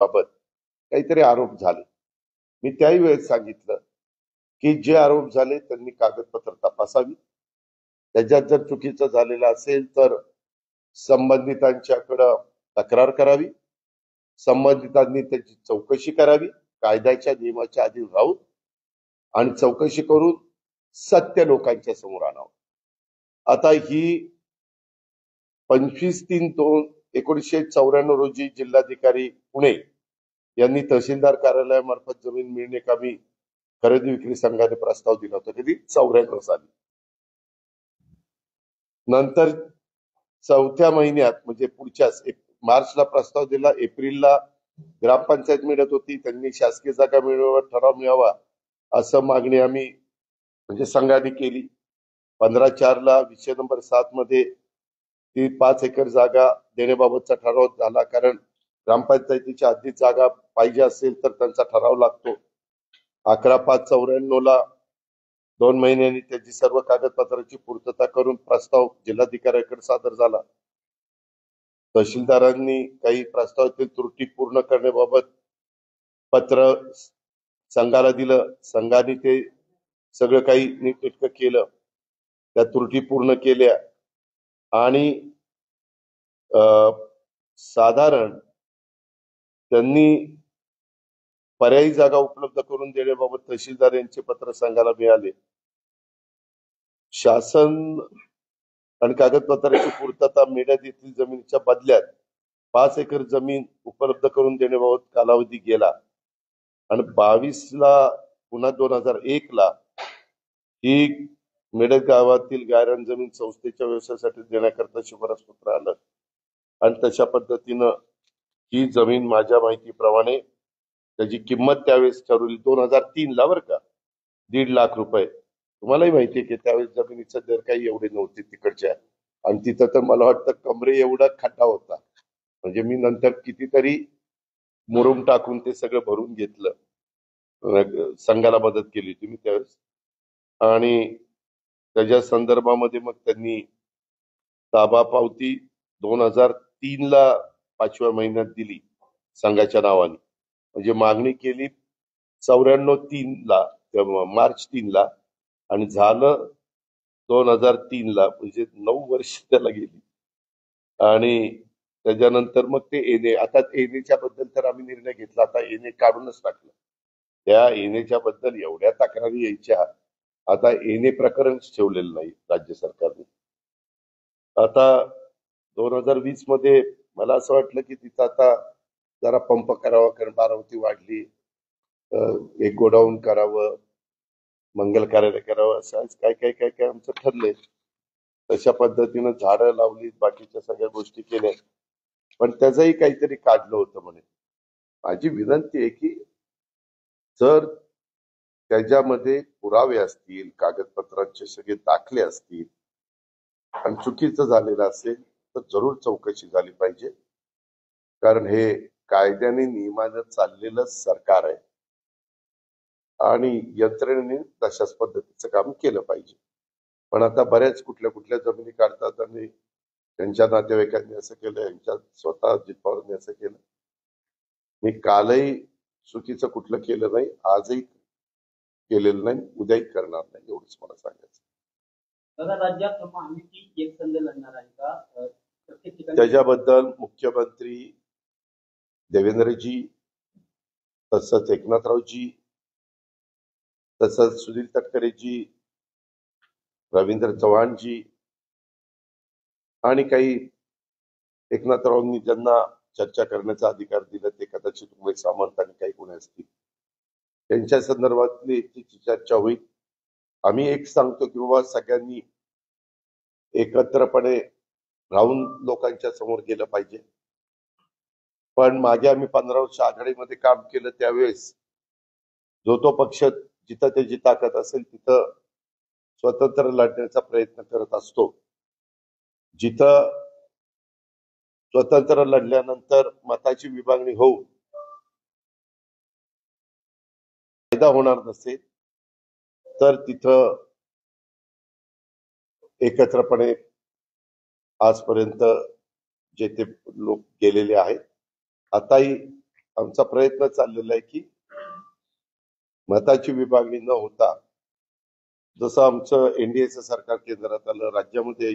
बाबत काहीतरी आरोप झाले. मी त्याही वेळेस सांगितलं की जे आरोप झाले त्यांनी कागदपत्र तपासावी. त्याच्यात जर चुकीचं झालेलं असेल तर संबंधितांच्याकडं तक्रार करावी. संबंधितांनी त्याची चौकशी करावी कायद्याच्या नियमाच्या अधीन राहून आणि चौकशी करून सत्य लोकांच्या समोर आणावं. आता ही 25/3/1994 रोजी जिल्हाधिकारी पुणे यांनी तहसीलदार कार्यालयामार्फत जमीन मिळणे कामी खरेदी विक्री संघाने प्रस्ताव दिला होता. कधी 94 साली. नंतर 4थ्या महिन्यात म्हणजे पुढच्याच मार्चला प्रस्ताव दिला. एप्रिलला ग्रामपंचायत मिळत होती. त्यांनी शासकीय जागा मिळवण्यावर ठराव मिळावा असं मागणी आम्ही म्हणजे संघाने केली. 15/4 विषय नंबर 7 मध्ये ती 5 एकर जागा देण्याबाबतचा ठराव झाला. कारण ग्रामपंचायतीच्या हद्दीत जागा पाहिजे असेल तर त्यांचा ठराव लागतो. 11/5/94 2 महिन्यांनी त्याची सर्व कागदपत्रांची पूर्तता करून प्रस्ताव जिल्हाधिकाऱ्याकडे सादर झाला. तहसीलदारांनी काही प्रस्तावातील त्रुटी पूर्ण करण्याबाबत पत्र संघाला दिलं. संघाने ते सगळं काही नीटनेटकं केलं. त्या त्रुटी पूर्ण केल्या आणि साधारण त्यांनी पर्यायी जागा उपलब्ध करून देण्याबाबत तहसीलदार यांचे पत्र संघाला मिळाले. शासन आणि कागदपत्रांची पूर्तता मेढ्यात येथील जमिनीच्या बदल्यात 5 एकर जमीन उपलब्ध करून देण्याबाबत कालावधी गेला आणि 22ला पुन्हा 2001ला ही मेढत गावातील गायरान जमीन संस्थेच्या व्यवसायासाठी देण्याकरता शिफारस पत्र आलं आणि तशा पद्धतीनं ही जमीन माझ्या माहितीप्रमाणे त्याची किंमत त्यावेळेस ठरवली 2003ला बरं का, 1.5 लाख रुपये. तुम्हालाही माहितीये की त्यावेळेस जमिनीचा दर काही एवढे नव्हते तिकडच्या. आणि तिथं तर मला वाटतं कमरे एवढा खड्डा होता. म्हणजे मी नंतर कितीतरी मुरुम टाकून ते सगळं भरून घेतलं. संघाला मदत केली होती मी त्यावेळेस. आणि त्याच्या संदर्भामध्ये मग त्यांनी ताबा पावती 2003ला 5व्या महिन्यात दिली संघाच्या नावाने. म्हणजे मागणी केली 94/3ला मार्च 3ला आणि झालं 2003ला. म्हणजे 9 वर्ष त्याला गेली. आणि त्याच्यानंतर मग ते एने, आता एनेच्या बद्दल तर आम्ही निर्णय घेतला. आता एने काढूनच टाकलं. त्या एनेच्या बद्दल एवढ्या तक्रारी यायच्या. आता एने प्रकरणच ठेवलेलं नाही राज्य सरकारने. आता 2020 मध्ये मला असं वाटलं की तिथं आता जरा पंप करावा, कारण बारामती वाढली, एक गोडाऊन करावं, मंगल कार्यालय करावं, असं काय काय काय काय आमचं ठरलंय. तशा पद्धतीनं झाडं लावली, बाकीच्या सगळ्या गोष्टी केल्या. पण त्याचंही काहीतरी काढलं होतं म्हणे. माझी विनंती आहे की जर त्याच्यामध्ये पुरावे असतील, कागदपत्रांचे सगळे दाखले असतील आणि चुकीचं झालेलं असेल तर जरूर चौकशी झाली पाहिजे. कारण हे कायद्याने नियमानं चाललेलं सरकार आहे आणि यंत्रणेने तशाच पद्धतीचं काम केलं पाहिजे. पण आता बऱ्याच कुठल्या कुठल्या जमिनी काढतात आणि त्यांच्या नातेवाईकांनी असं केलं, यांच्या स्वतः अजित पवारांनी असं केलं. मी कालही चुकीचं कुठलं केलं नाही, आजही केलेलं नाही, उद्याही करणार नाही, एवढंच मला सांगायचं. राज्यात महायुती एकसंध लढणार आहे का? त्याच्याबद्दल मुख्यमंत्री देवेंद्रजी, तसंच एकनाथरावजी, तसंच सुनील तटकरेजी, रवींद्र चव्हाणजी आणि काही एकनाथरावांनी ज्यांना चर्चा करण्याचा अधिकार दिला ते कदाचित उमेश सामंत आणि काही कोणी असतील, त्यांच्या संदर्भातली तिची चर्चा होईल. आम्ही एक सांगतो की बाबा सगळ्यांनी एकत्रपणे राहून लोकांच्या समोर गेलं पाहिजे. पण मागे आम्ही 15 वर्ष आघाडीमध्ये काम केलं त्यावेळेस जो तो पक्ष जिथं त्याची ताकद असेल तिथं स्वतंत्र लढण्याचा प्रयत्न करत असतो. जिथं स्वतंत्र लढल्यानंतर मताची विभागणी होऊन फायदा होणार नसेल तर तिथं एकत्रपणे आजपर्यंत जे ते लोक गेलेले आहेत, आताही आमचा प्रयत्न चाललेला आहे की मताची विभागणी न होता जसं आमचं एनडीएचं सरकार केंद्रात आलं राज्यामध्ये